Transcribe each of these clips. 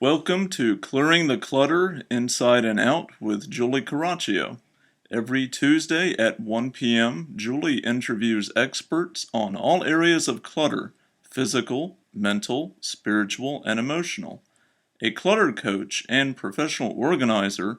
Welcome to Clearing the Clutter Inside and Out with Julie Caraccio. Every Tuesday at 1 p.m., Julie interviews experts on all areas of clutter: physical, mental, spiritual, and emotional. A clutter coach and professional organizer,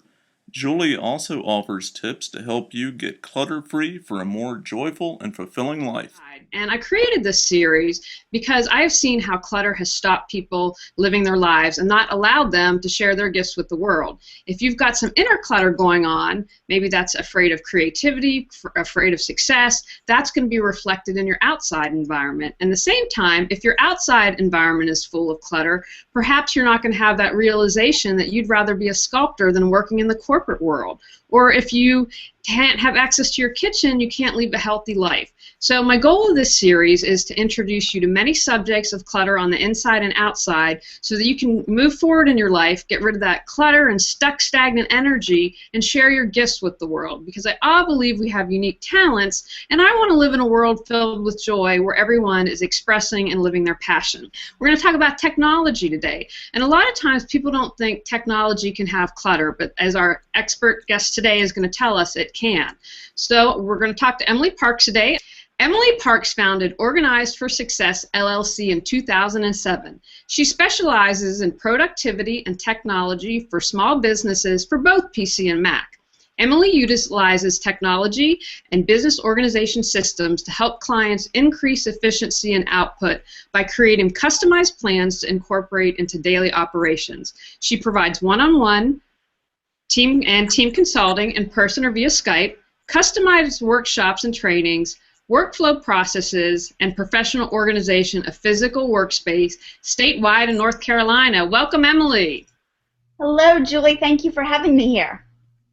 Julie also offers tips to help you get clutter-free for a more joyful and fulfilling life. And I created this series because I've seen how clutter has stopped people living their lives and not allowed them to share their gifts with the world. If you've got some inner clutter going on, maybe that's afraid of creativity, afraid of success, that's going to be reflected in your outside environment. And at the same time, if your outside environment is full of clutter, perhaps you're not going to have that realization that you'd rather be a sculptor than working in the corporate world. Or if you can't have access to your kitchen, you can't live a healthy life. So my goal of this series is to introduce you to many subjects of clutter on the inside and outside so that you can move forward in your life, get rid of that clutter and stagnant energy, and share your gifts with the world. Because I all believe we have unique talents, and I want to live in a world filled with joy where everyone is expressing and living their passion. We're going to talk about technology today. And a lot of times people don't think technology can have clutter, but as our expert guest today is going to tell us, it can. So we're going to talk to Emily Parks today. Emily Parks founded Organized for Success, LLC in 2007. She specializes in productivity and technology for small businesses for both PC and Mac. Emily utilizes technology and business organization systems to help clients increase efficiency and output by creating customized plans to incorporate into daily operations. She provides one-on-one team consulting in person or via Skype, customized workshops and trainings, workflow processes, and professional organization of physical workspace statewide in North Carolina. Welcome, Emily. Hello, Julie. Thank you for having me here.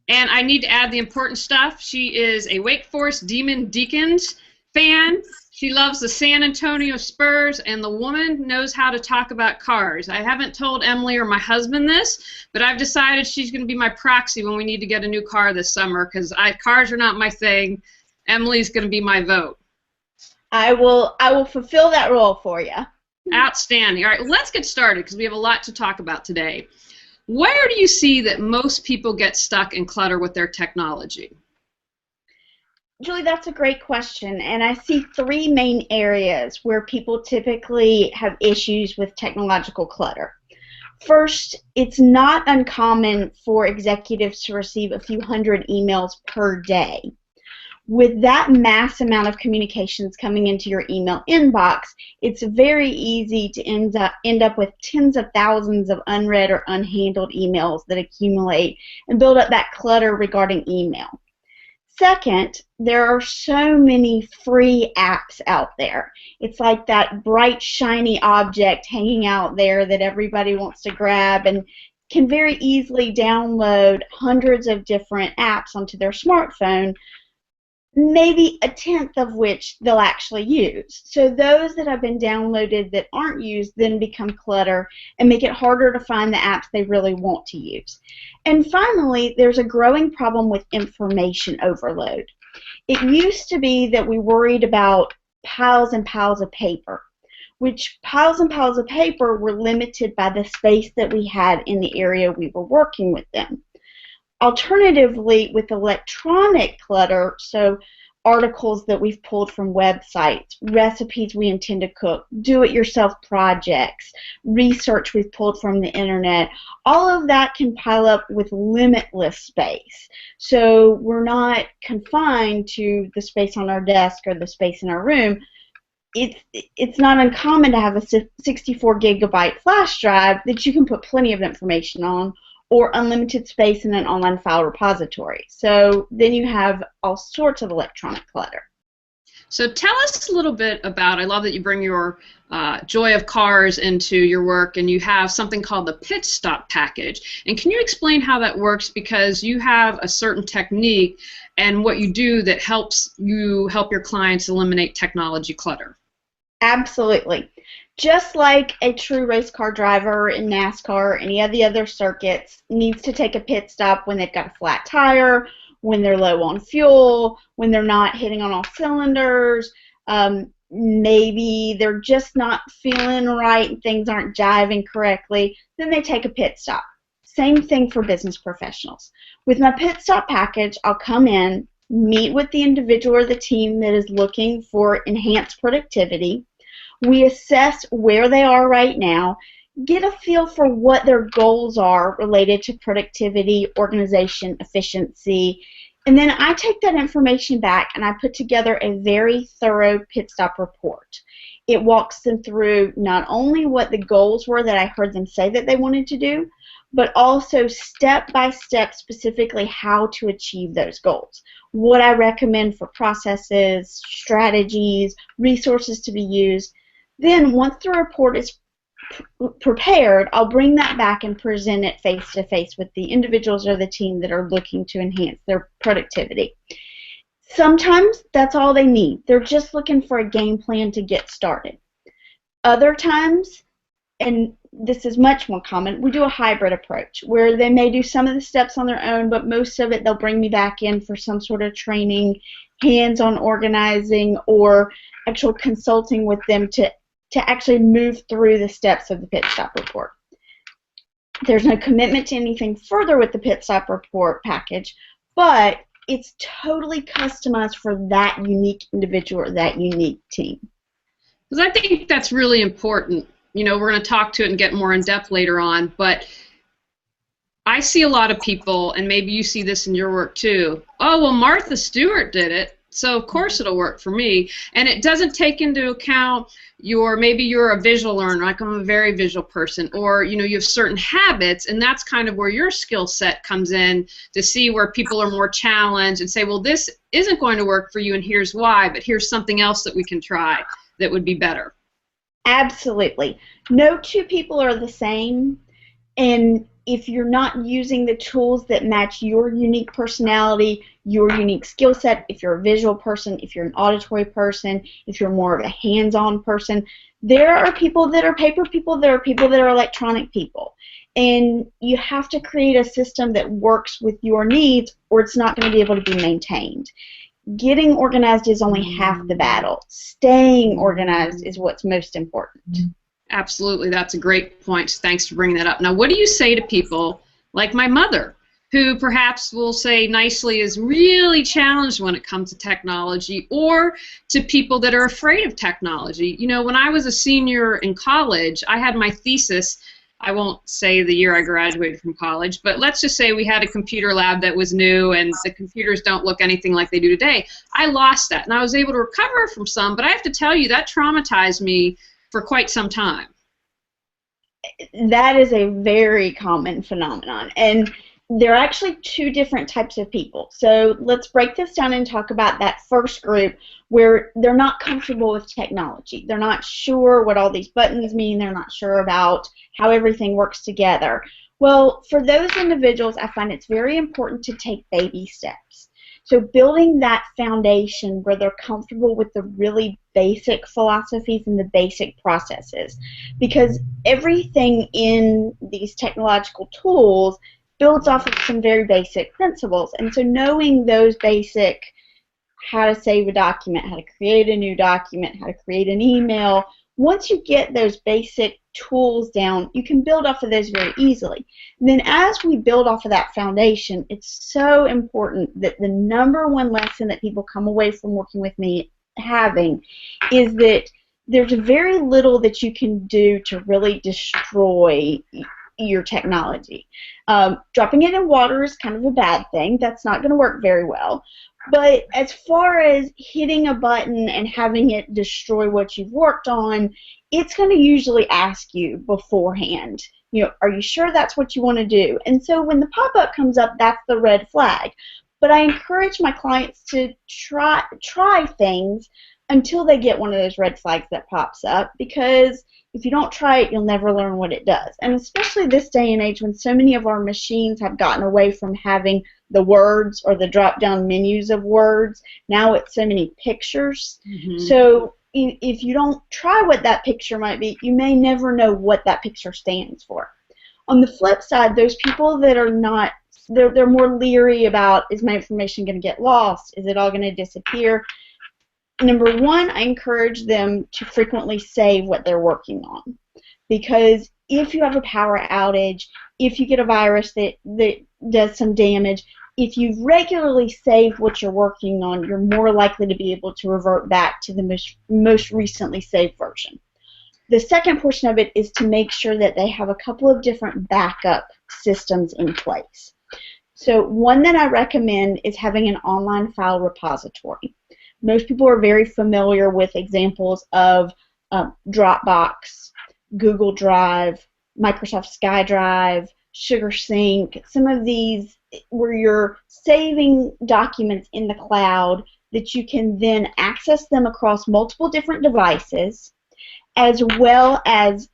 And I need to add the important stuff. She is a Wake Forest Demon Deacons fan. She loves the San Antonio Spurs, and the woman knows how to talk about cars. I haven't told Emily or my husband this, but I've decided she's going to be my proxy when we need to get a new car this summer, because cars are not my thing. Emily's going to be my vote. I will fulfill that role for you. Outstanding. All right, let's get started because we have a lot to talk about today. Where do you see that most people get stuck in clutter with their technology? Julie, that's a great question, and I see three main areas where people typically have issues with technological clutter. First, it's not uncommon for executives to receive a few hundred emails per day. With that mass amount of communications coming into your email inbox, it's very easy to end up with tens of thousands of unread or unhandled emails that accumulate and build up that clutter regarding email. Second, there are so many free apps out there. It's like that bright, shiny object hanging out there that everybody wants to grab and can very easily download hundreds of different apps onto their smartphone, maybe a tenth of which they'll actually use. So those that have been downloaded that aren't used then become clutter and make it harder to find the apps they really want to use. And finally, there's a growing problem with information overload. It used to be that we worried about piles and piles of paper, which piles and piles of paper were limited by the space that we had in the area we were working with them. Alternatively, with electronic clutter, so articles that we've pulled from websites, recipes we intend to cook, do-it-yourself projects, research we've pulled from the internet, all of that can pile up with limitless space. So we're not confined to the space on our desk or the space in our room. It's not uncommon to have a 64 gigabyte flash drive that you can put plenty of information on, or unlimited space in an online file repository. So then you have all sorts of electronic clutter. So tell us a little bit about, I love that you bring your joy of cars into your work, and you have something called the pit stop package. And can you explain how that works, because you have a certain technique and what you do that helps you help your clients eliminate technology clutter? Absolutely. Just like a true race car driver in NASCAR or any of the other circuits needs to take a pit stop when they've got a flat tire, when they're low on fuel, when they're not hitting on all cylinders, maybe they're just not feeling right and things aren't jiving correctly, then they take a pit stop. Same thing for business professionals. With my pit stop package, I'll come in, meet with the individual or the team that is looking for enhanced productivity. We assess where they are right now, get a feel for what their goals are related to productivity, organization, efficiency, and then I take that information back and I put together a very thorough pit stop report. It walks them through not only what the goals were that I heard them say that they wanted to do, but also step by step specifically how to achieve those goals. What I recommend for processes, strategies, resources to be used. Then once the report is prepared, I'll bring that back and present it face to face with the individuals or the team that are looking to enhance their productivity. Sometimes that's all they need. They're just looking for a game plan to get started. Other times, and this is much more common, we do a hybrid approach where they may do some of the steps on their own, but most of it they'll bring me back in for some sort of training, hands-on organizing, or actual consulting with them to actually move through the steps of the pit stop report. There's no commitment to anything further with the pit stop report package, but it's totally customized for that unique individual or that unique team. Because I think that's really important. You know, we're going to talk to it and get more in depth later on, but I see a lot of people, and maybe you see this in your work too, oh, well, Martha Stewart did it, so of course it'll work for me. And it doesn't take into account maybe you're a visual learner, like I'm a very visual person, or you know, you have certain habits, and that's kind of where your skill set comes in to see where people are more challenged and say, well, this isn't going to work for you and here's why, but here's something else that we can try that would be better. Absolutely. No two people are the same, and if you're not using the tools that match your unique personality, your unique skill set, if you're a visual person, if you're an auditory person, if you're more of a hands-on person, there are people that are paper people, there are people that are electronic people. And you have to create a system that works with your needs or it's not going to be able to be maintained. Getting organized is only half the battle. Staying organized is what's most important. Absolutely, that's a great point. Thanks for bringing that up. Now, what do you say to people like my mother, who perhaps will say nicely is really challenged when it comes to technology, or to people that are afraid of technology? You know, when I was a senior in college, I had my thesis. I won't say the year I graduated from college, but let's just say we had a computer lab that was new and the computers don't look anything like they do today. I lost that, and I was able to recover from some, but I have to tell you, that traumatized me for quite some time. That is a very common phenomenon, and there are actually two different types of people. So let's break this down and talk about that first group where they're not comfortable with technology. They're not sure what all these buttons mean. They're not sure about how everything works together. Well, for those individuals, I find it's very important to take baby steps. So building that foundation where they're comfortable with the really basic philosophies and the basic processes, because everything in these technological tools builds off of some very basic principles. And so knowing those basic, how to save a document, how to create a new document, how to create an email, once you get those basic tools down, you can build off of those very easily. And then as we build off of that foundation, it's so important that the number one lesson that people come away from working with me having is that there's very little that you can do to really destroy your technology. Dropping it in water is kind of a bad thing. That's not going to work very well. But as far as hitting a button and having it destroy what you've worked on, it's going to usually ask you beforehand, you know, are you sure that's what you want to do? And so when the pop-up comes up, that's the red flag. But I encourage my clients to try things until they get one of those red flags that pops up, because if you don't try it, you'll never learn what it does. And especially this day and age when so many of our machines have gotten away from having the words or the drop-down menus of words, now it's so many pictures. So if you don't try what that picture might be, you may never know what that picture stands for. On the flip side, those people that are not, they're more leery about, is my information going to get lost? Is it all going to disappear? number one, I encourage them to frequently save what they're working on, because if you have a power outage, if you get a virus that does some damage, if you regularly save what you're working on, you're more likely to be able to revert back to the most recently saved version. The second portion of it is to make sure that they have a couple of different backup systems in place. So one that I recommend is having an online file repository. Most people are very familiar with examples of Dropbox, Google Drive, Microsoft SkyDrive, SugarSync, some of these where you're saving documents in the cloud that you can then access them across multiple different devices, as well as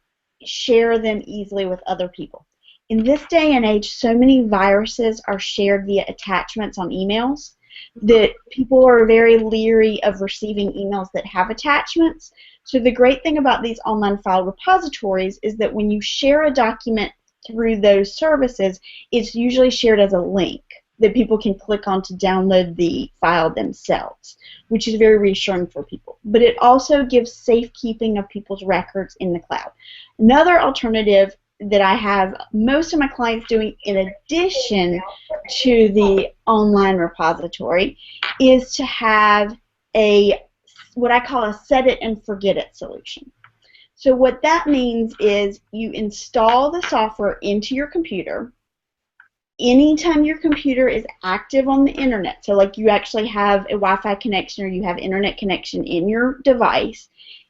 share them easily with other people. In this day and age, so many viruses are shared via attachments on emails that people are very leery of receiving emails that have attachments. So the great thing about these online file repositories is that when you share a document through those services, it's usually shared as a link that people can click on to download the file themselves, which is very reassuring for people. But it also gives safekeeping of people's records in the cloud. Another alternative that I have most of my clients doing in addition to the online repository is to have what I call a set it and forget it solution. So what that means is you install the software into your computer. Anytime your computer is active on the internet, so like you actually have a Wi-Fi connection or you have internet connection in your device,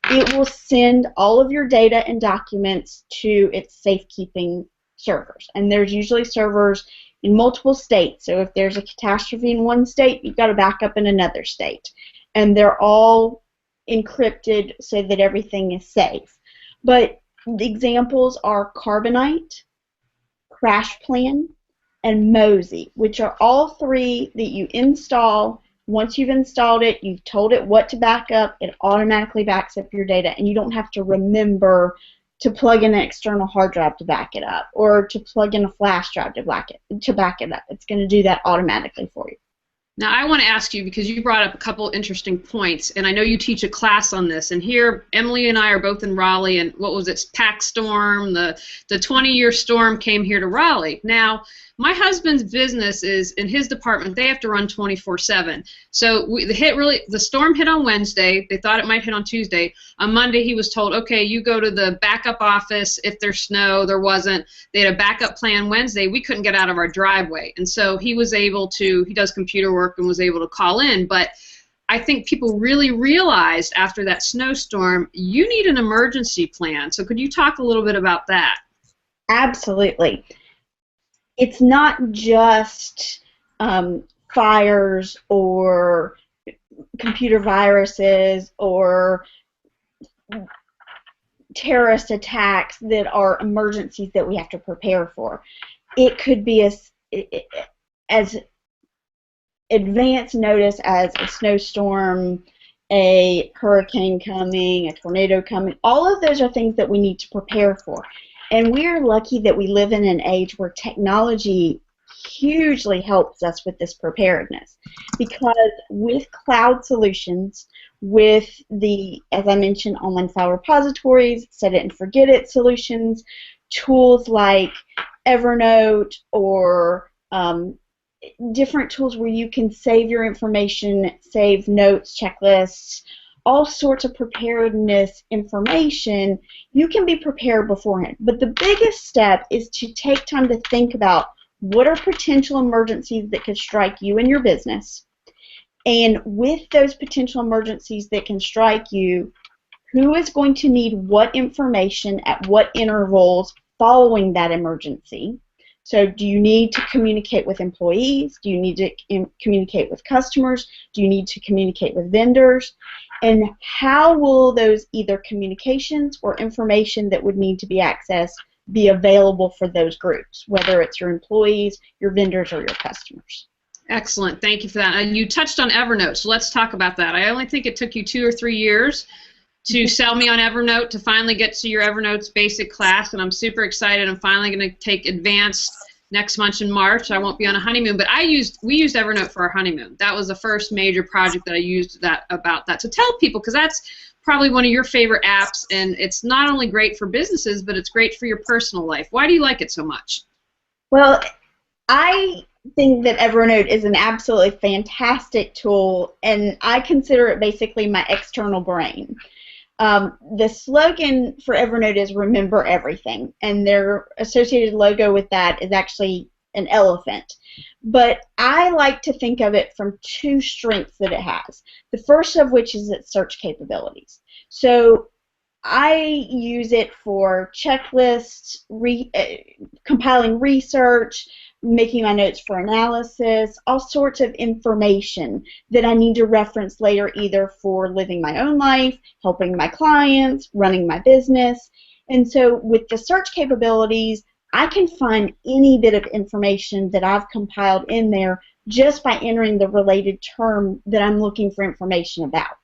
it will send all of your data and documents to its safekeeping servers. And there's usually servers in multiple states. So if there's a catastrophe in one state, you've got a backup in another state. And they're all encrypted so that everything is safe. But the examples are Carbonite, CrashPlan, and Mosey, which are all three that you install. Once you've installed it, you've told it what to back up, it automatically backs up your data, and you don't have to remember to plug in an external hard drive to back it up or to plug in a flash drive to back it up. It's going to do that automatically for you. Now, I want to ask you, because you brought up a couple interesting points, and I know you teach a class on this, and here, Emily and I are both in Raleigh, and what was it, Pack Storm, the 20-year storm came here to Raleigh. Now, my husband's business is, in his department, they have to run 24/7. So the storm hit on Wednesday. They thought it might hit on Tuesday. On Monday, he was told, okay, you go to the backup office. If there's snow, there wasn't. They had a backup plan Wednesday. We couldn't get out of our driveway. And so he was able to, he does computer work and was able to call in. But I think people really realized after that snowstorm, you need an emergency plan. So could you talk a little bit about that? Absolutely. It's not just fires or computer viruses or terrorist attacks that are emergencies that we have to prepare for. It could be as advance notice as a snowstorm, a hurricane coming, a tornado coming. All of those are things that we need to prepare for. And we are lucky that we live in an age where technology hugely helps us with this preparedness. Because with cloud solutions, with the, as I mentioned, online file repositories, set it and forget it solutions, tools like Evernote or different tools where you can save your information, save notes, checklists, all sorts of preparedness information, you can be prepared beforehand. But the biggest step is to take time to think about what are potential emergencies that could strike you and your business. And with those potential emergencies that can strike you, who is going to need what information at what intervals following that emergency? So do you need to communicate with employees? Do you need to communicate with customers? Do you need to communicate with vendors? And how will those either communications or information that would need to be accessed be available for those groups, whether it's your employees, your vendors, or your customers? Excellent. Thank you for that. And you touched on Evernote, so let's talk about that. I only think it took you 2 or 3 years to sell me on Evernote to finally get to your Evernote's basic class, and I'm super excited. I'm finally going to take advanced next month in March. I won't be on a honeymoon, but we used Evernote for our honeymoon. That was the first major project that I used about that. So tell people, because that's probably one of your favorite apps, and it's not only great for businesses, but it's great for your personal life. Why do you like it so much? Well, I think that Evernote is an absolutely fantastic tool, and I consider it basically my external brain. The slogan for Evernote is "Remember Everything," and their associated logo with that is actually an elephant. But I like to think of it from two strengths that it has. The first of which is its search capabilities. So I use it for checklists, compiling research, making my notes for analysis, all sorts of information that I need to reference later, either for living my own life, helping my clients, running my business. And so with the search capabilities, I can find any bit of information that I've compiled in there just by entering the related term that I'm looking for information about.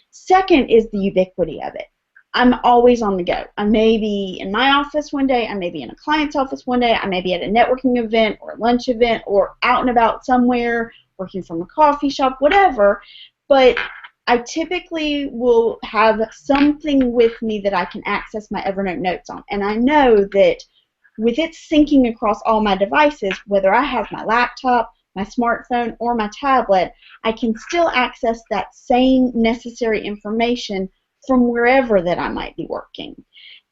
Second is the ubiquity of it. I'm always on the go. I may be in my office one day, I may be in a client's office one day, I may be at a networking event or a lunch event or out and about somewhere, working from a coffee shop, whatever, but I typically will have something with me that I can access my Evernote notes on. And I know that with it syncing across all my devices, whether I have my laptop, my smartphone, or my tablet, I can still access that same necessary information from wherever that I might be working.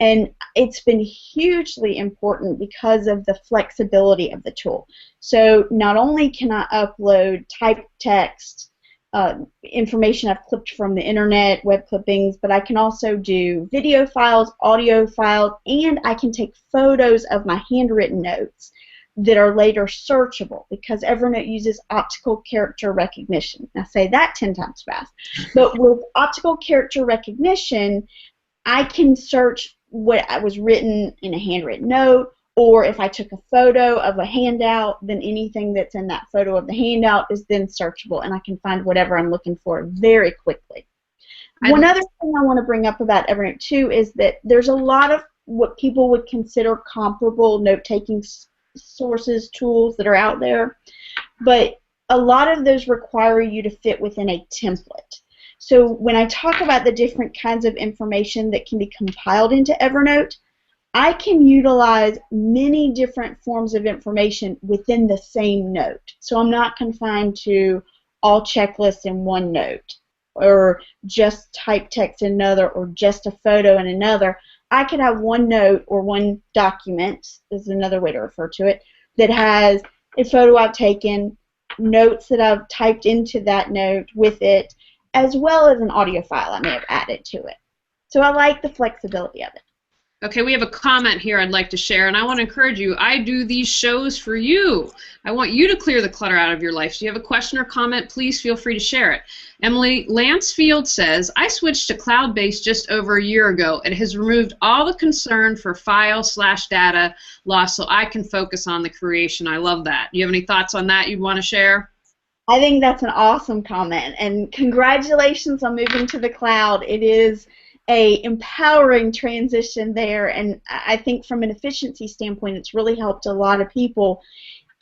And it's been hugely important because of the flexibility of the tool. So not only can I upload typed text, information I've clipped from the internet, web clippings, but I can also do video files, audio files, and I can take photos of my handwritten notes that are later searchable because Evernote uses optical character recognition. I say that 10 times fast. But with optical character recognition, I can search what was written in a handwritten note, or if I took a photo of a handout, then anything that's in that photo of the handout is then searchable, and I can find whatever I'm looking for very quickly. One other thing I want to bring up about Evernote, too, is that there's a lot of what people would consider comparable note-taking sources, tools that are out there, but a lot of those require you to fit within a template. So when I talk about the different kinds of information that can be compiled into Evernote, I can utilize many different forms of information within the same note. So I'm not confined to all checklists in one note, or just type text in another, or just a photo in another. I could have one note or one document, is another way to refer to it, that has a photo I've taken, notes that I've typed into that note with it, as well as an audio file I may have added to it. So I like the flexibility of it. Okay, we have a comment here I'd like to share, and I want to encourage you. I do these shows for you. I want you to clear the clutter out of your life. So if you have a question or comment, please feel free to share it. Emily Lansfield says, I switched to cloud-based just over a year ago. It has removed all the concern for file/data loss so I can focus on the creation. I love that. You have any thoughts on that you'd want to share? I think that's an awesome comment, and congratulations on moving to the cloud. It is a empowering transition there, and I think from an efficiency standpoint it's really helped a lot of people.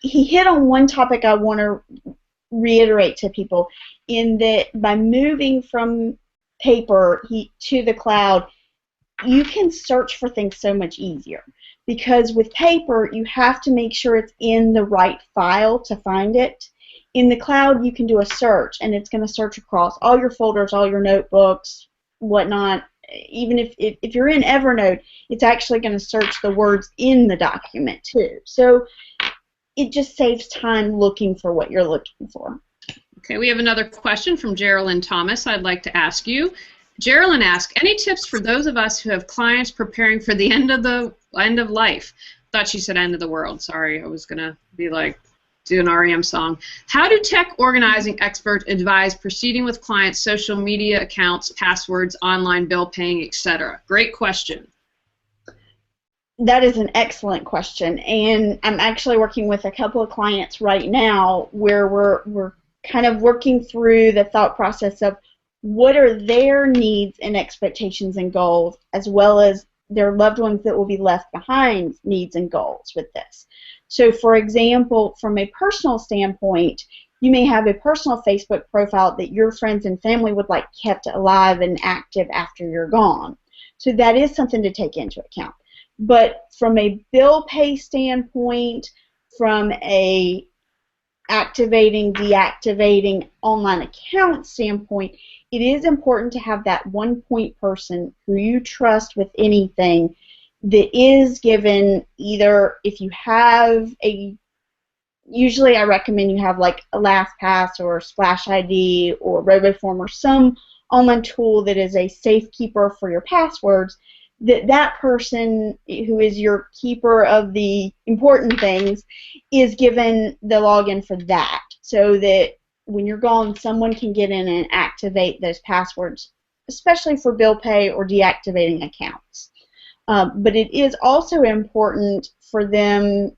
He hit on one topic I want to reiterate to people, in that by moving from paper to the cloud, you can search for things so much easier, because with paper you have to make sure it's in the right file to find it. In the cloud you can do a search and it's going to search across all your folders, all your notebooks, whatnot. Even if you're in Evernote, it's actually going to search the words in the document too. So it just saves time looking for what you're looking for. Okay, we have another question from Geraldine Thomas I'd like to ask you. Geraldine asks, any tips for those of us who have clients preparing for the end of life? Thought she said end of the world. Sorry, I was going to be like, do an REM song. How do tech organizing experts advise proceeding with clients' social media accounts, passwords, online bill paying, etc.? Great question. That is an excellent question, and I'm actually working with a couple of clients right now where we're kind of working through the thought process of what are their needs and expectations and goals, as well as their loved ones that will be left behind needs and goals with this. So for example, from a personal standpoint, you may have a personal Facebook profile that your friends and family would like kept alive and active after you're gone. So that is something to take into account. But from a bill pay standpoint, from a activating, deactivating online account standpoint, it is important to have that one point person who you trust with anything that is given, either if you have a, usually I recommend you have like a LastPass or Splash ID or RoboForm or some online tool that is a safe keeper for your passwords, that person who is your keeper of the important things is given the login for that, so that when you're gone, someone can get in and activate those passwords, especially for bill pay or deactivating accounts. But it is also important for them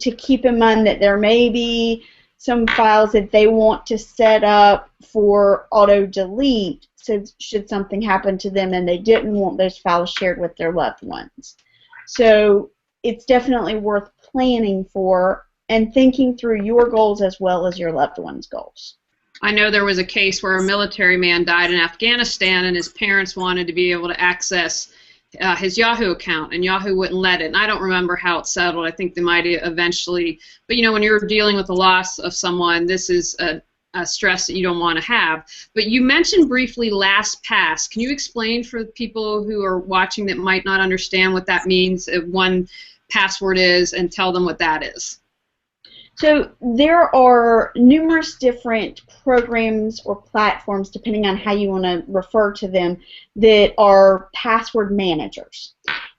to keep in mind that there may be some files that they want to set up for auto delete, so should something happen to them and they didn't want those files shared with their loved ones. So it's definitely worth planning for and thinking through your goals as well as your loved ones' goals. I know there was a case where a military man died in Afghanistan and his parents wanted to be able to access his Yahoo account, and Yahoo wouldn't let it. And I don't remember how it settled. I think they might eventually, but you know, when you're dealing with the loss of someone, this is a stress that you don't want to have. But you mentioned briefly LastPass. Can you explain for people who are watching that might not understand what that means, one password is, and tell them what that is? So there are numerous different programs or platforms, depending on how you want to refer to them, that are password managers.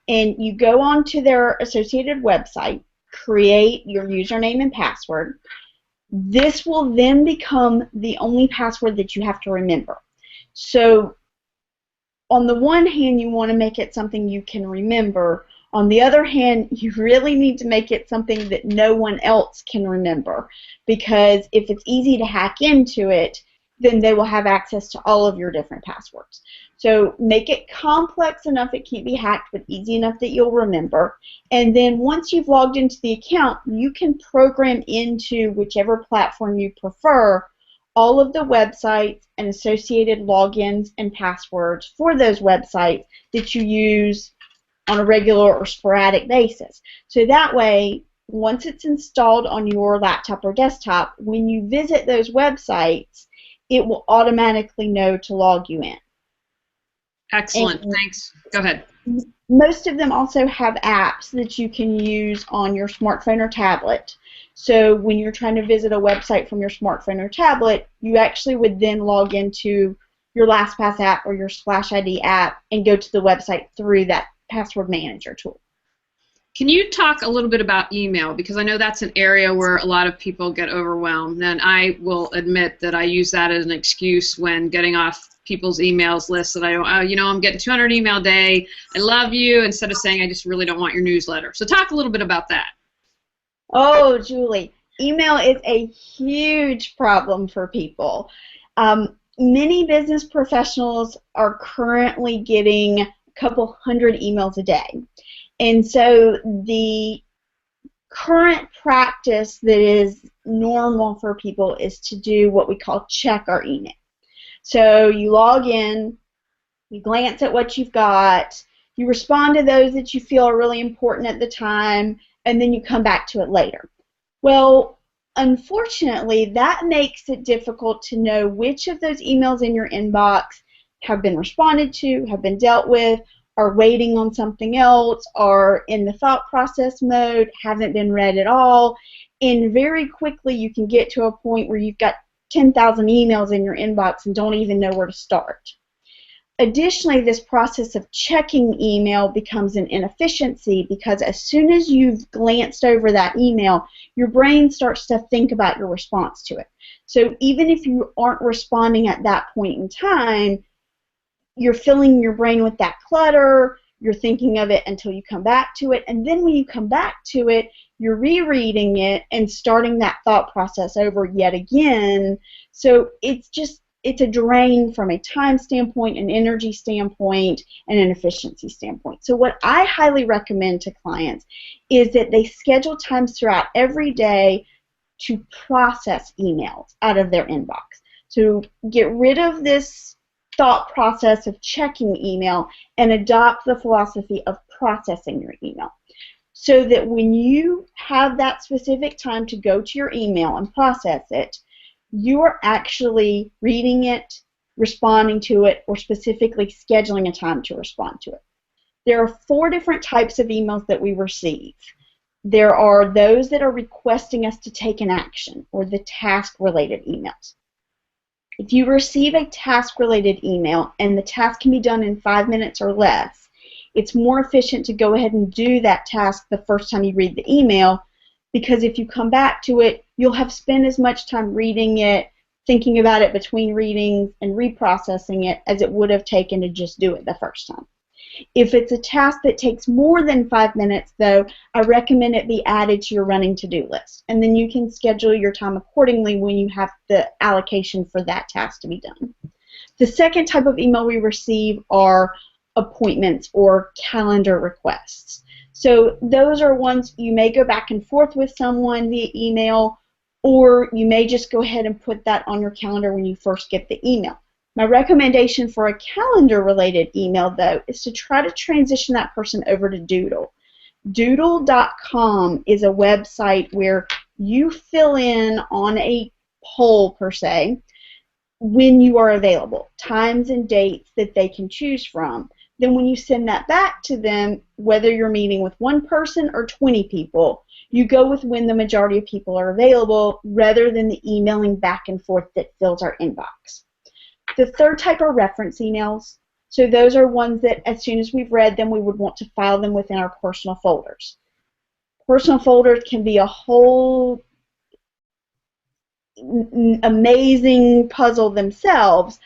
And you go onto their associated website, create your username and password. This will then become the only password that you have to remember. So on the one hand, you want to make it something you can remember. On the other hand, you really need to make it something that no one else can remember, because if it's easy to hack into it, then they will have access to all of your different passwords. So make it complex enough it can't be hacked, but easy enough that you'll remember. And then once you've logged into the account, you can program into whichever platform you prefer all of the websites and associated logins and passwords for those websites that you use on a regular or sporadic basis. So that way, once it's installed on your laptop or desktop, when you visit those websites, it will automatically know to log you in. Excellent. And thanks. Go ahead. Most of them also have apps that you can use on your smartphone or tablet. So when you're trying to visit a website from your smartphone or tablet, you actually would then log into your LastPass app or your Splash ID app and go to the website through that password manager tool. Can you talk a little bit about email? Because I know that's an area where a lot of people get overwhelmed, and I will admit that I use that as an excuse when getting off people's emails lists that I don't, I'm getting 200 email a day, I love you, instead of saying I just really don't want your newsletter. So talk a little bit about that. Oh, Julie, email is a huge problem for people. Many business professionals are currently getting a couple hundred emails a day. And so the current practice that is normal for people is to do what we call check our email. So you log in, you glance at what you've got, you respond to those that you feel are really important at the time, and then you come back to it later. Well, unfortunately, that makes it difficult to know which of those emails in your inbox have been responded to, have been dealt with, are waiting on something else, are in the thought process mode, haven't been read at all, and very quickly you can get to a point where you've got 10,000 emails in your inbox and don't even know where to start. Additionally, this process of checking email becomes an inefficiency because as soon as you've glanced over that email, your brain starts to think about your response to it. So even if you aren't responding at that point in time, you're filling your brain with that clutter, you're thinking of it until you come back to it, and then when you come back to it, you're rereading it and starting that thought process over yet again. So it's just it's a drain from a time standpoint, an energy standpoint, and an efficiency standpoint. So what I highly recommend to clients is that they schedule times throughout every day to process emails out of their inbox. So get rid of this thought process of checking email and adopt the philosophy of processing your email. So that when you have that specific time to go to your email and process it, you're actually reading it, responding to it, or specifically scheduling a time to respond to it. There are 4 different types of emails that we receive. There are those that are requesting us to take an action, or the task-related emails. If you receive a task-related email and the task can be done in 5 minutes or less, it's more efficient to go ahead and do that task the first time you read the email, because if you come back to it, you'll have spent as much time reading it, thinking about it between readings, and reprocessing it as it would have taken to just do it the first time. If it's a task that takes more than 5 minutes, though, I recommend it be added to your running to-do list, and then you can schedule your time accordingly when you have the allocation for that task to be done. The second type of email we receive are appointments or calendar requests. So those are ones you may go back and forth with someone via email, or you may just go ahead and put that on your calendar when you first get the email. My recommendation for a calendar-related email, though, is to try to transition that person over to Doodle. Doodle.com is a website where you fill in on a poll, per se, when you are available, times and dates that they can choose from. Then when you send that back to them, whether you're meeting with 1 person or 20 people, you go with when the majority of people are available rather than the emailing back and forth that fills our inbox. The third type are reference emails. So those are ones that as soon as we've read them, we would want to file them within our personal folders. Personal folders can be a whole amazing puzzle themselves,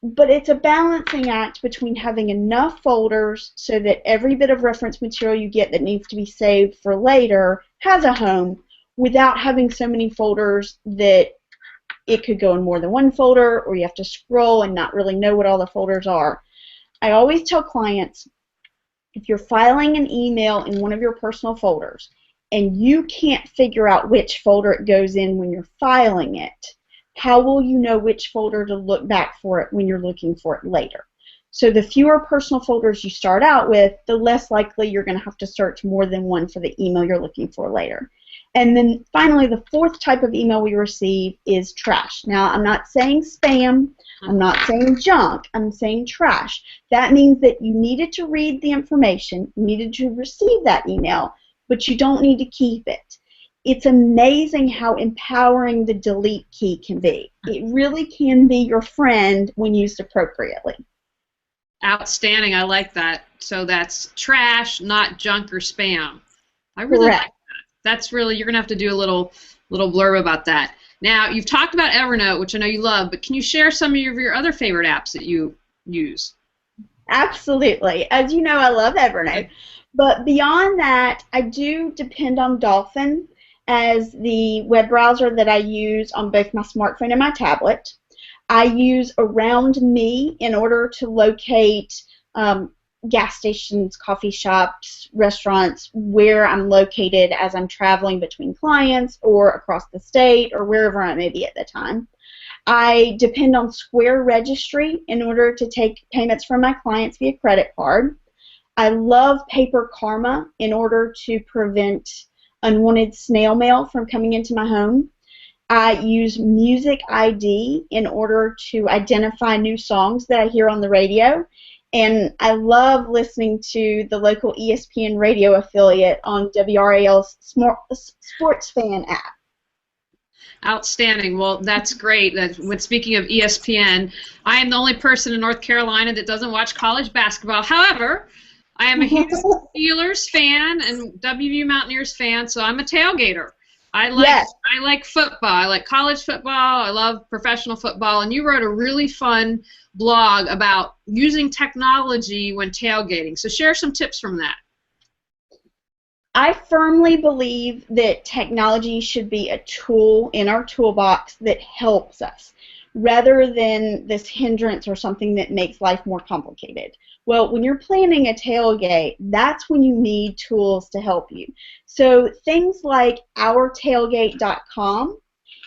but it's a balancing act between having enough folders so that every bit of reference material you get that needs to be saved for later has a home, without having so many folders that it could go in more than one folder, or you have to scroll and not really know what all the folders are. I always tell clients, if you're filing an email in one of your personal folders and you can't figure out which folder it goes in when you're filing it, how will you know which folder to look back for it when you're looking for it later? So the fewer personal folders you start out with, the less likely you're going to have to search more than one for the email you're looking for later. And then finally, the fourth type of email we receive is trash. Now, I'm not saying spam. I'm not saying junk. I'm saying trash. That means that you needed to read the information, you needed to receive that email, but you don't need to keep it. It's amazing how empowering the delete key can be. It really can be your friend when used appropriately. Outstanding. I like that. So that's trash, not junk or spam. I really like that. That's really, you're going to have to do a little blurb about that. Now, you've talked about Evernote, which I know you love, but can you share some of your other favorite apps that you use? Absolutely. As you know, I love Evernote. But beyond that, I do depend on Dolphin as the web browser that I use on both my smartphone and my tablet. I use Around Me in order to locate gas stations, coffee shops, restaurants, where I'm located as I'm traveling between clients or across the state or wherever I may be at the time. I depend on Square Registry in order to take payments from my clients via credit card. I love Paper Karma in order to prevent unwanted snail mail from coming into my home. I use Music ID in order to identify new songs that I hear on the radio. And I love listening to the local ESPN radio affiliate on WRAL's Sports Fan app. Outstanding. Well, that's great. When speaking of ESPN, I am the only person in North Carolina that doesn't watch college basketball. However, I am a huge Steelers fan and WVU Mountaineers fan, so I'm a tailgater. I like football. I like college football. I love professional football. And you wrote a really fun blog about using technology when tailgating. So share some tips from that. I firmly believe that technology should be a tool in our toolbox that helps us. rather than this hindrance or something that makes life more complicated. Well, when you're planning a tailgate, that's when you need tools to help you. So things like ourtailgate.com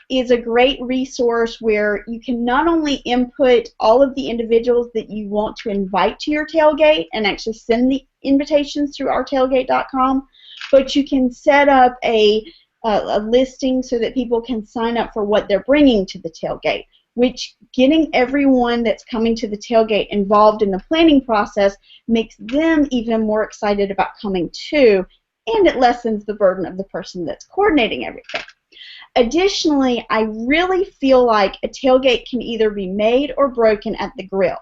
is a great resource where you can not only input all of the individuals that you want to invite to your tailgate and actually send the invitations through ourtailgate.com, but you can set up a listing so that people can sign up for what they're bringing to the tailgate, which getting everyone that's coming to the tailgate involved in the planning process makes them even more excited about coming too, and it lessens the burden of the person that's coordinating everything. Additionally, I really feel like a tailgate can either be made or broken at the grill.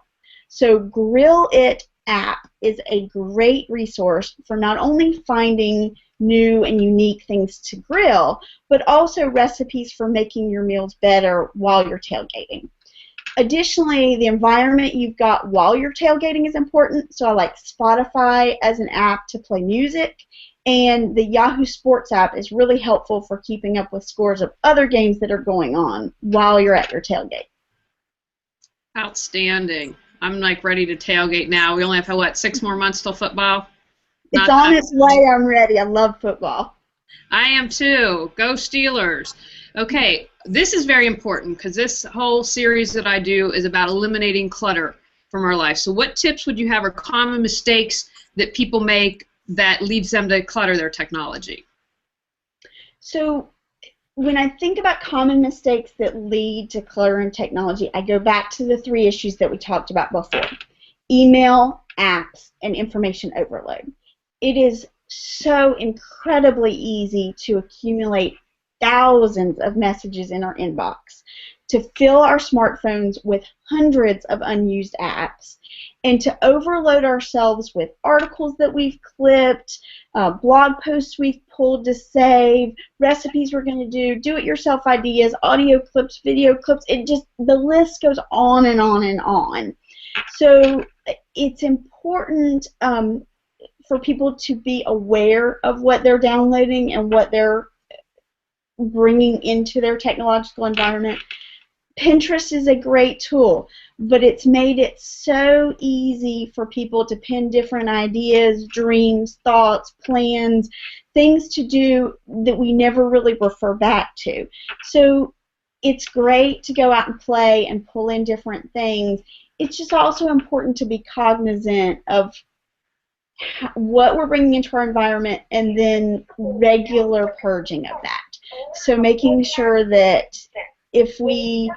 So Grill It app is a great resource for not only finding new and unique things to grill, but also recipes for making your meals better while you're tailgating. Additionally, the environment you've got while you're tailgating is important, so I like Spotify as an app to play music, and the Yahoo Sports app is really helpful for keeping up with scores of other games that are going on while you're at your tailgate. Outstanding. I'm like ready to tailgate now. We only have, what, 6 more months till football? It's on its way. I'm ready. I love football. I am too. Go Steelers. Okay, this is very important because this whole series that I do is about eliminating clutter from our life. So what tips would you have or common mistakes that people make that leads them to clutter their technology? So when I think about common mistakes that lead to clutter in technology, I go back to the 3 issues that we talked about before: email, apps, and information overload. It is so incredibly easy to accumulate thousands of messages in our inbox, to fill our smartphones with hundreds of unused apps, and to overload ourselves with articles that we've clipped, blog posts we've pulled to save, recipes we're going to do, do-it-yourself ideas, audio clips, video clips. The list goes on and on and on. So it's important for people to be aware of what they're downloading and what they're bringing into their technological environment. Pinterest is a great tool, but it's made it so easy for people to pin different ideas, dreams, thoughts, plans, things to do that we never really refer back to. So it's great to go out and play and pull in different things. It's just also important to be cognizant of what we're bringing into our environment and then regular purging of that. So making sure that if we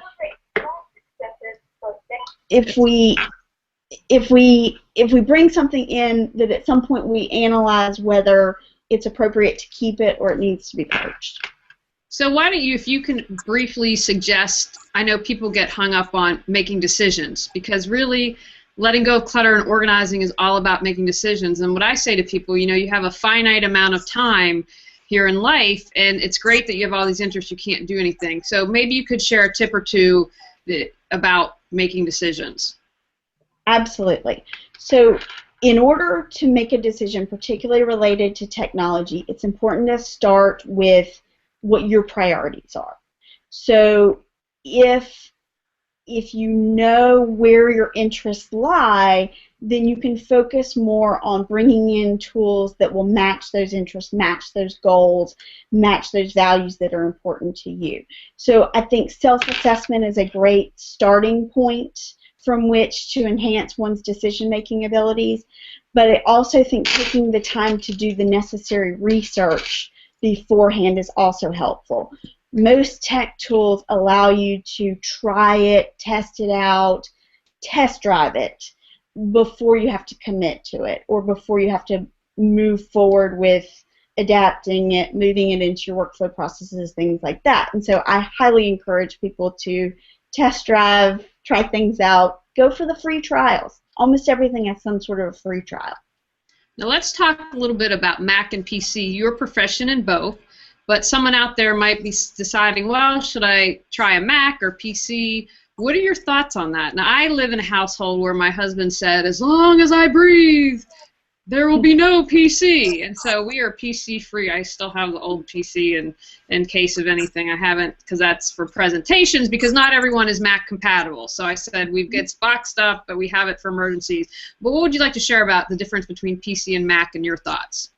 bring something in, that at some point we analyze whether it's appropriate to keep it or it needs to be purged. So why don't you, if you can briefly suggest, I know people get hung up on making decisions, because really letting go of clutter and organizing is all about making decisions. And what I say to people, you have a finite amount of time here in life, and it's great that you have all these interests, you can't do anything. So maybe you could share a tip or two about making decisions. Absolutely. So in order to make a decision, particularly related to technology, it's important to start with what your priorities are. So if you know where your interests lie, then you can focus more on bringing in tools that will match those interests, match those goals, match those values that are important to you. So I think self-assessment is a great starting point from which to enhance one's decision-making abilities, but I also think taking the time to do the necessary research beforehand is also helpful. Most tech tools allow you to try it, test it out, test drive it before you have to commit to it or before you have to move forward with adapting it, moving it into your workflow processes, things like that. And so I highly encourage people to test drive, try things out, go for the free trials. Almost everything has some sort of a free trial. Now let's talk a little bit about Mac and PC. You're a profession in both. But someone out there might be deciding, well, should I try a Mac or PC? What are your thoughts on that? Now, I live in a household where my husband said, as long as I breathe, there will be no PC. And so we are PC free. I still have the old PC in case of anything. I haven't, because that's for presentations, because not everyone is Mac compatible. So I said we've got boxed up, but we have it for emergencies. But what would you like to share about the difference between PC and Mac and your thoughts?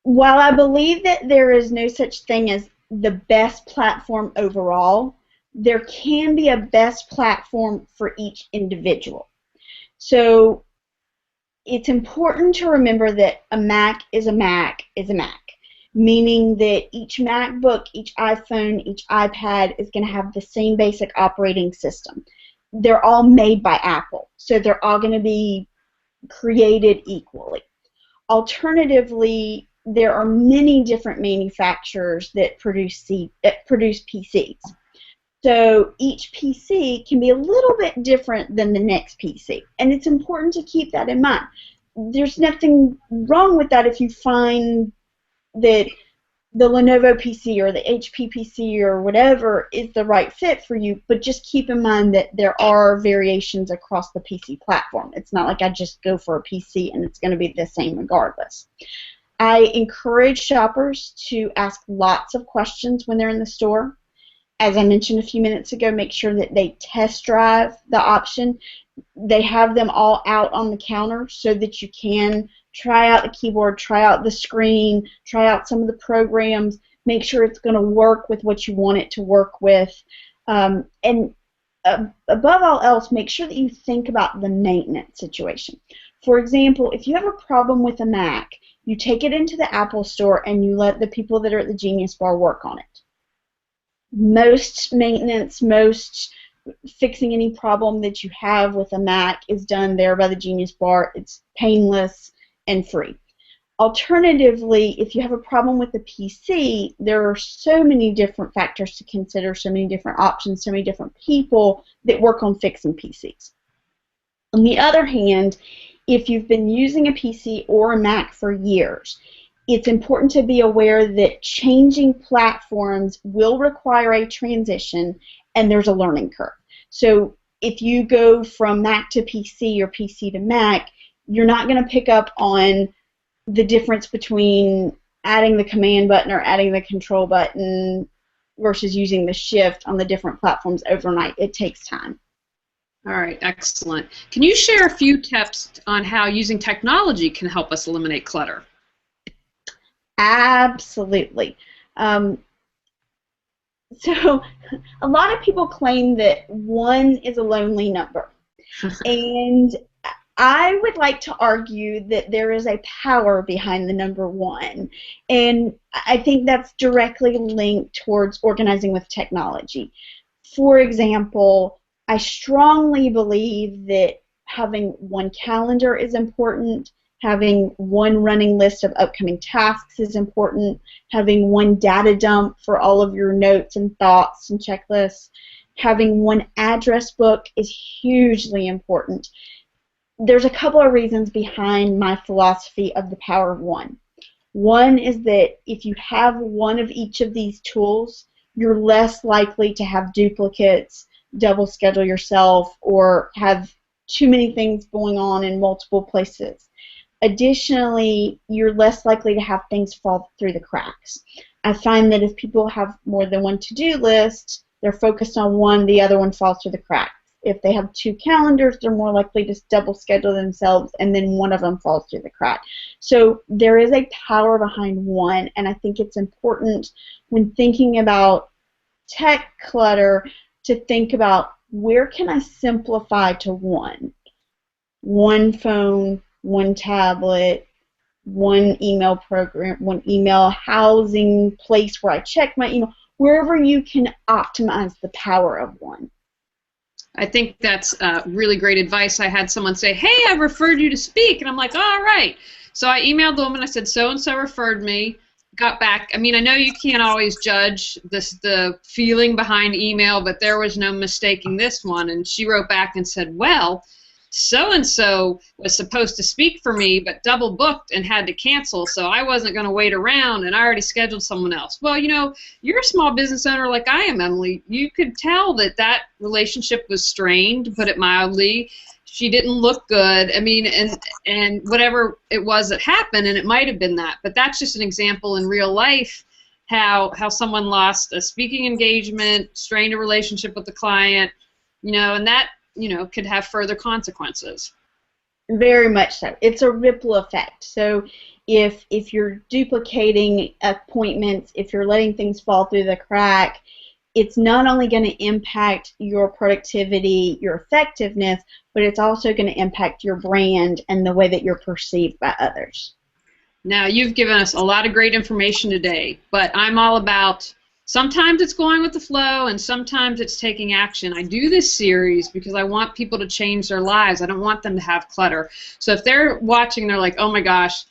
While I believe that there is no such thing as the best platform overall, there can be a best platform for each individual. So it's important to remember that a Mac is a Mac is a Mac, meaning that each MacBook, each iPhone, each iPad is going to have the same basic operating system. They're all made by Apple, so they're all going to be created equally. Alternatively, there are many different manufacturers that produce PCs. So each PC can be a little bit different than the next PC, and it's important to keep that in mind. There's nothing wrong with that if you find that the Lenovo PC or the HP PC or whatever is the right fit for you, but just keep in mind that there are variations across the PC platform. It's not like I just go for a PC and it's going to be the same regardless. I encourage shoppers to ask lots of questions when they're in the store. As I mentioned a few minutes ago, make sure that they test drive the option. They have them all out on the counter so that you can try out the keyboard, try out the screen, try out some of the programs, make sure it's going to work with what you want it to work with. And above all else, make sure that you think about the maintenance situation. For example, if you have a problem with a Mac, you take it into the Apple Store and you let the people that are at the Genius Bar work on it. Most maintenance, most fixing any problem that you have with a Mac is done there by the Genius Bar. It's painless and free. Alternatively, if you have a problem with the PC, there are so many different factors to consider, so many different options, so many different people that work on fixing PCs. On the other hand, if you've been using a PC or a Mac for years, it's important to be aware that changing platforms will require a transition, and there's a learning curve. So if you go from Mac to PC or PC to Mac, you're not going to pick up on the difference between adding the command button or adding the control button versus using the shift on the different platforms overnight. It takes time. All right, excellent. Can you share a few tips on how using technology can help us eliminate clutter? Absolutely. So a lot of people claim that one is a lonely number. And I would like to argue that there is a power behind the number one. And I think that's directly linked towards organizing with technology. For example, I strongly believe that having one calendar is important. Having one running list of upcoming tasks is important. Having one data dump for all of your notes and thoughts and checklists. Having one address book is hugely important. There's a couple of reasons behind my philosophy of the power of one. One is that if you have one of each of these tools, you're less likely to have duplicates, double schedule yourself, or have too many things going on in multiple places. Additionally, you're less likely to have things fall through the cracks. I find that if people have more than one to-do list, they're focused on one, the other one falls through the cracks. If they have two calendars, they're more likely to double schedule themselves, and then one of them falls through the crack. So there is a power behind one, and I think it's important when thinking about tech clutter to think about where can I simplify to one. One phone, one tablet, one email program, one email housing place where I check my email, wherever you can optimize the power of one. I think that's really great advice. I had someone say, hey, I referred you to speak, and I'm like, all right. So I emailed the woman, I said, so-and-so referred me, got back. I mean, I know you can't always judge the feeling behind email, but there was no mistaking this one, and she wrote back and said, well, so-and-so was supposed to speak for me, but double booked and had to cancel, so I wasn't going to wait around, and I already scheduled someone else. Well, you know, you're a small business owner like I am, Emily. You could tell that that relationship was strained, to put it mildly. she didn't look good. I mean, and whatever it was that happened, and it might have been that, but that's just an example in real life how someone lost a speaking engagement, strained a relationship with the client, and that, could have further consequences. Very much so. It's a ripple effect. So if you're duplicating appointments, if you're letting things fall through the crack, it's not only going to impact your productivity, your effectiveness, but it's also going to impact your brand and the way that you're perceived by others. Now, you've given us a lot of great information today, but I'm all about sometimes it's going with the flow and sometimes it's taking action. I do this series because I want people to change their lives. I don't want them to have clutter. So if they're watching, they're like, oh my gosh,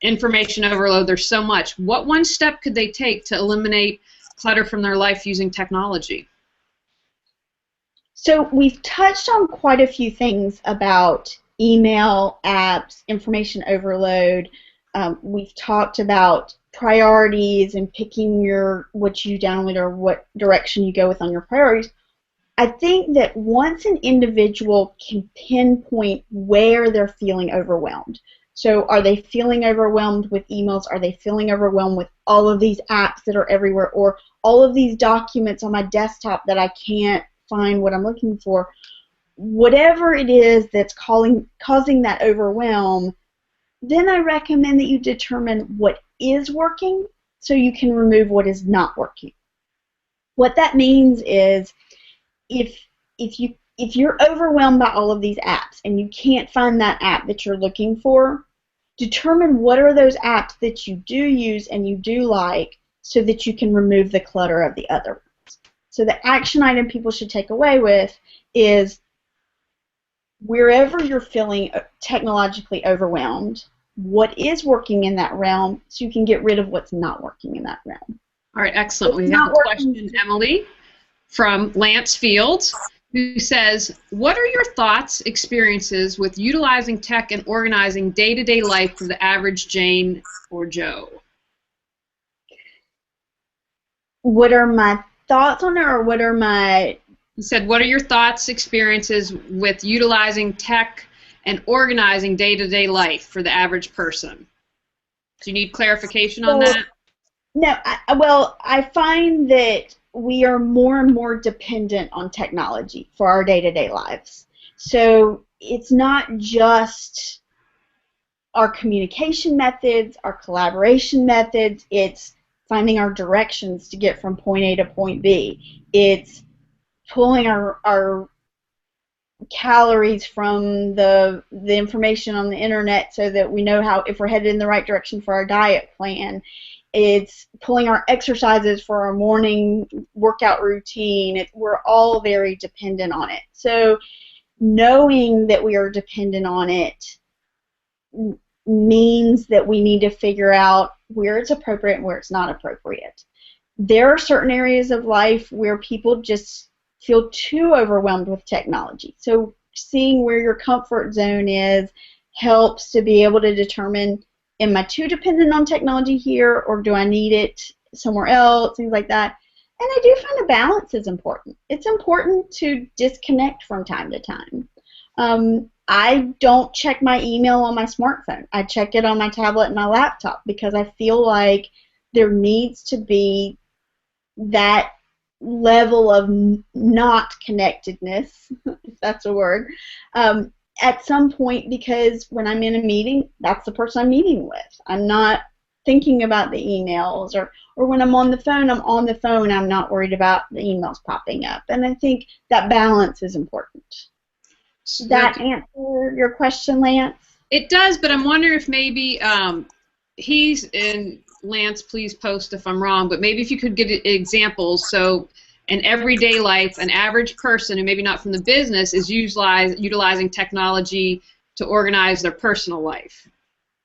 information overload, there's so much. What one step could they take to eliminate clutter from their life using technology? So we've touched on quite a few things about email, apps, information overload. We've talked about priorities and picking what you download or what direction you go with on your priorities. I think that once an individual can pinpoint where they're feeling overwhelmed, so are they feeling overwhelmed with emails? Are they feeling overwhelmed with all of these apps that are everywhere, or all of these documents on my desktop that I can't find what I'm looking for? Whatever it is that's causing that overwhelm, then I recommend that you determine what is working so you can remove what is not working. What that means is if you're overwhelmed by all of these apps and you can't find that app that you're looking for, determine what are those apps that you do use and you do like so that you can remove the clutter of the other ones. So the action item people should take away with is wherever you're feeling technologically overwhelmed, what is working in that realm so you can get rid of what's not working in that realm. All right, excellent. We have a question, Emily, from Lance Fields, who says, what are your thoughts, experiences with utilizing tech and organizing day-to-day life for the average Jane or Joe? What are my thoughts on it, or what are my... He said, what are your thoughts, experiences with utilizing tech and organizing day-to-day life for the average person? Do you need clarification on that? No, I find that we are more and more dependent on technology for our day-to-day lives. So it's not just our communication methods, our collaboration methods, it's finding our directions to get from point A to point B. It's pulling our calories from the information on the internet so that we know if we're headed in the right direction for our diet plan. It's pulling our exercises for our morning workout routine. We're all very dependent on it. So knowing that we are dependent on it means that we need to figure out where it's appropriate and where it's not appropriate. There are certain areas of life where people just feel too overwhelmed with technology. So seeing where your comfort zone is helps to be able to determine, am I too dependent on technology here, or do I need it somewhere else, things like that. And I do find a balance is important. It's important to disconnect from time to time. I don't check my email on my smartphone. I check it on my tablet and my laptop because I feel like there needs to be that level of not connectedness, if that's a word, at some point, because when I'm in a meeting, that's the person I'm meeting with. I'm not thinking about the emails, or when I'm on the phone, I'm not worried about the emails popping up. And I think that balance is important. Does that answer your question, Lance? It does, but I'm wondering if maybe he's in, Lance, please post if I'm wrong, but maybe if you could give examples. So in everyday life, an average person who maybe not from the business is utilizing technology to organize their personal life.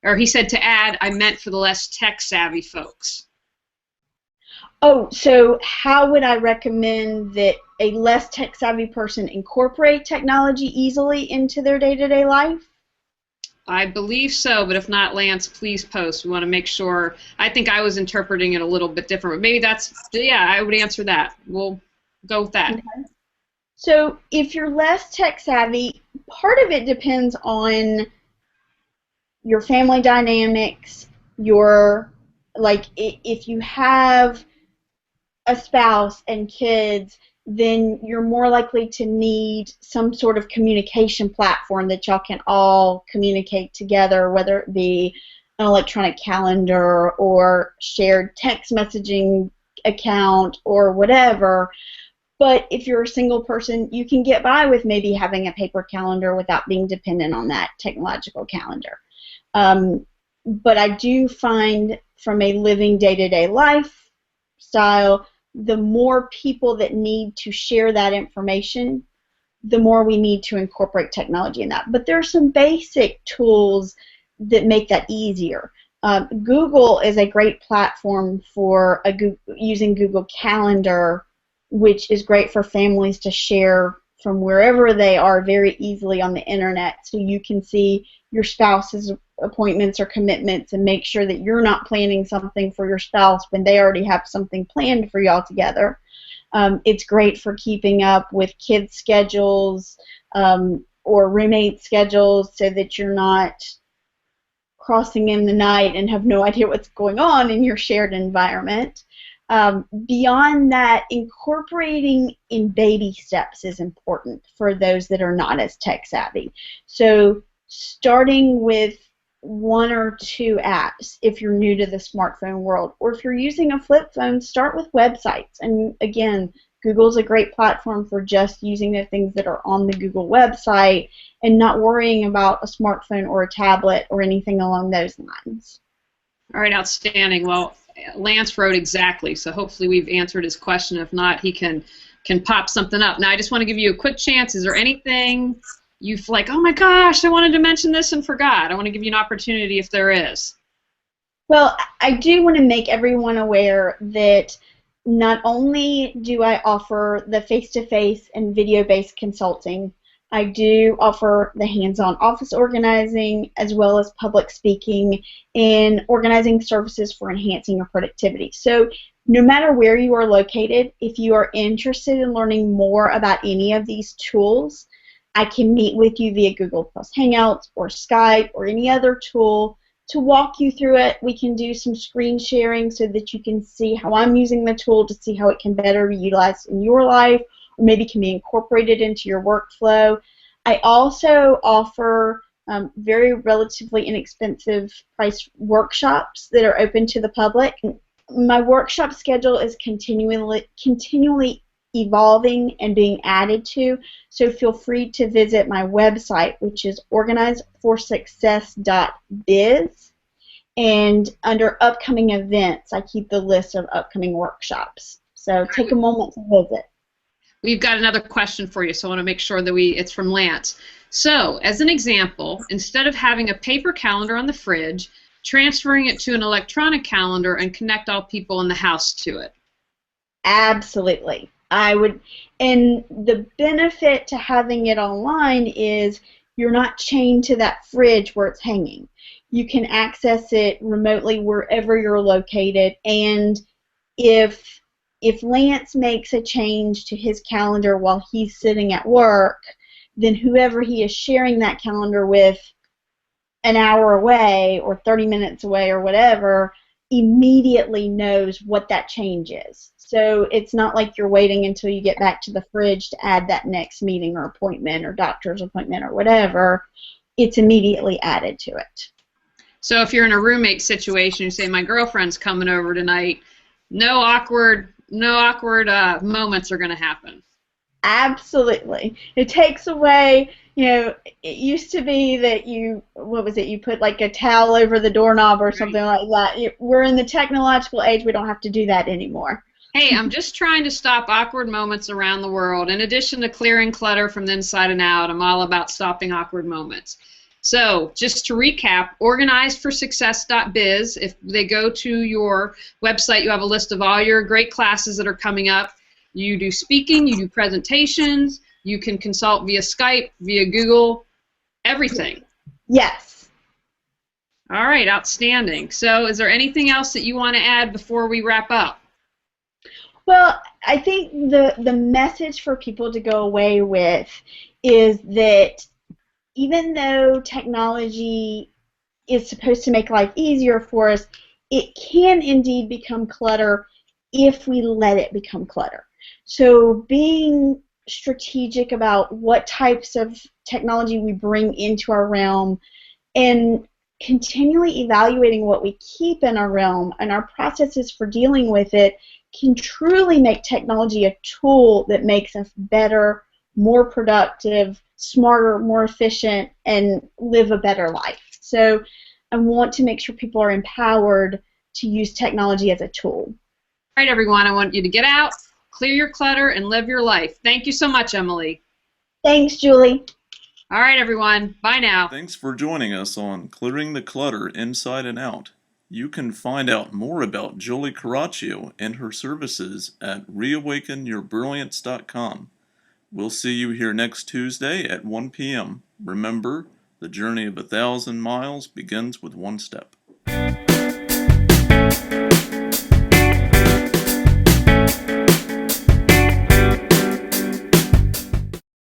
Or he said to add, I meant for the less tech-savvy folks. Oh, so how would I recommend that a less tech-savvy person incorporate technology easily into their day-to-day life? I believe so, but if not, Lance, please post. We want to make sure. I think I was interpreting it a little bit different, but maybe that's, yeah, I would answer that. We'll go with that. Okay. So if you're less tech-savvy, part of it depends on your family dynamics, if you have a spouse and kids, then you're more likely to need some sort of communication platform that y'all can all communicate together, whether it be an electronic calendar or shared text messaging account or whatever. But if you're a single person, you can get by with maybe having a paper calendar without being dependent on that technological calendar. But I do find from a living day-to-day lifestyle, the more people that need to share that information, the more we need to incorporate technology in that. But there are some basic tools that make that easier. Google is a great platform for using Google Calendar, which is great for families to share from wherever they are very easily on the internet, so you can see your spouse's appointments or commitments and make sure that you're not planning something for your spouse when they already have something planned for y'all together. It's great for keeping up with kids' schedules or roommate schedules so that you're not crossing in the night and have no idea what's going on in your shared environment. Beyond that, incorporating in baby steps is important for those that are not as tech savvy. So starting with 1 or 2 apps if you're new to the smartphone world, or if you're using a flip phone, start with websites. And again, Google's a great platform for just using the things that are on the Google website and not worrying about a smartphone or a tablet or anything along those lines. All right, outstanding. Well, Lance wrote exactly, so hopefully we've answered his question. If not, he can pop something up. Now, I just want to give you a quick chance. Is there anything you've like, oh my gosh, I wanted to mention this and forgot? I want to give you an opportunity if there is. Well, I do want to make everyone aware that not only do I offer the face-to-face and video-based consulting, I do offer the hands-on office organizing as well as public speaking and organizing services for enhancing your productivity. So no matter where you are located, if you are interested in learning more about any of these tools, I can meet with you via Google Plus Hangouts or Skype or any other tool to walk you through it. We can do some screen sharing so that you can see how I'm using the tool to see how it can better be utilized in your life, or maybe can be incorporated into your workflow. I also offer very relatively inexpensive price workshops that are open to the public. My workshop schedule is continually evolving and being added to, so feel free to visit my website, which is organizeforsuccess.biz, and under upcoming events I keep the list of upcoming workshops, so take a moment to visit. We've got another question for you, so I want to make sure that it's from Lance. So, as an example, instead of having a paper calendar on the fridge, transferring it to an electronic calendar and connect all people in the house to it. Absolutely. I would, and the benefit to having it online is you're not chained to that fridge where it's hanging. You can access it remotely wherever you're located, and if Lance makes a change to his calendar while he's sitting at work, then whoever he is sharing that calendar with an hour away or 30 minutes away or whatever immediately knows what that change is. So it's not like you're waiting until you get back to the fridge to add that next meeting or appointment or doctor's appointment or whatever. It's immediately added to it. So if you're in a roommate situation, you say, my girlfriend's coming over tonight, no awkward moments are going to happen. Absolutely. It takes away, it used to be that you put like a towel over the doorknob or something like that. We're in the technological age, we don't have to do that anymore. Hey, I'm just trying to stop awkward moments around the world. In addition to clearing clutter from the inside and out, I'm all about stopping awkward moments. So, just to recap, organizedforsuccess.biz. If they go to your website, you have a list of all your great classes that are coming up. You do speaking, you do presentations, you can consult via Skype, via Google, everything. Yes. All right, outstanding. So, is there anything else that you want to add before we wrap up? Well, I think the message for people to go away with is that even though technology is supposed to make life easier for us, it can indeed become clutter if we let it become clutter. So being strategic about what types of technology we bring into our realm and continually evaluating what we keep in our realm and our processes for dealing with it can truly make technology a tool that makes us better, more productive, smarter, more efficient, and live a better life. So I want to make sure people are empowered to use technology as a tool. All right, everyone, I want you to get out, clear your clutter, and live your life. Thank you so much, Emily. Thanks, Julie. All right, everyone. Bye now. Thanks for joining us on Clearing the Clutter Inside and Out. You can find out more about Julie Caraccio and her services at reawakenyourbrilliance.com. We'll see you here next Tuesday at 1 p.m. Remember, the journey of 1,000 miles begins with one step.